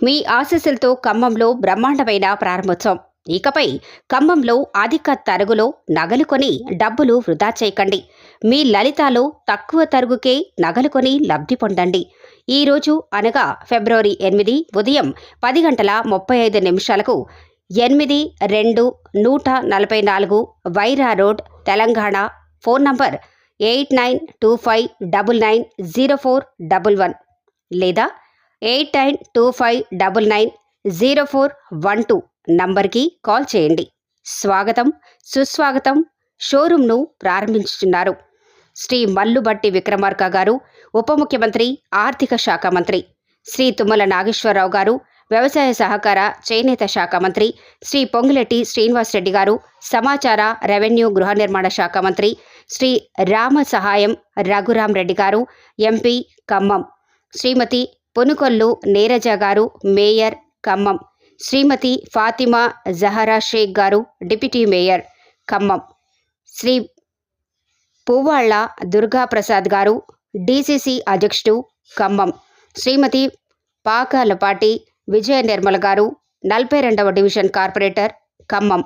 మీ ఆశీస్సులతో ఖమ్మంలో బ్రహ్మాండమైన ప్రారంభోత్సవం. ఇకపై ఖమ్మంలో అధిక తరుగులో నగలు కొని డబ్బులు వృధా చేయకండి. మీ లలితాలో తక్కువ తరుగుకే నగలు కొని లబ్ధి పొందండి. ఈరోజు అనగా ఫిబ్రవరి 8 ఉదయం 10:35 8-2-144 Wyra road, Telangana. Phone number 8925990411 లేదా 8925990412 నంబర్కి కాల్ చేయండి. స్వాగతం, సుస్వాగతం. షోరూంను ప్రారంభించుతున్నారు శ్రీ మల్లుబట్టి విక్రమార్క గారు, ఉప ముఖ్యమంత్రి, ఆర్థిక శాఖ మంత్రి. శ్రీ తుమ్మల నాగేశ్వరరావు గారు, వ్యవసాయ సహకార చేనేత శాఖ మంత్రి. శ్రీ పొంగులెట్టి శ్రీనివాసరెడ్డి గారు, సమాచార, రెవెన్యూ, గృహ నిర్మాణ శాఖ మంత్రి. శ్రీ రామ సహాయం రఘురాం రెడ్డి గారు, ఎంపీ ఖమ్మం. శ్రీమతి పునుకొల్లు నీరజ గారు, మేయర్ ఖమ్మం. శ్రీమతి ఫాతిమా జహరా షేక్ గారు, డిప్యూటీ మేయర్ ఖమ్మం. శ్రీ పువ్వాళ్ల దుర్గాప్రసాద్ గారు, డీసీసీ అధ్యక్షుడు ఖమ్మం. శ్రీమతి పాకాలపాటి విజయ నిర్మల గారు, 42వ డివిజన్ కార్పొరేటర్ ఖమ్మం.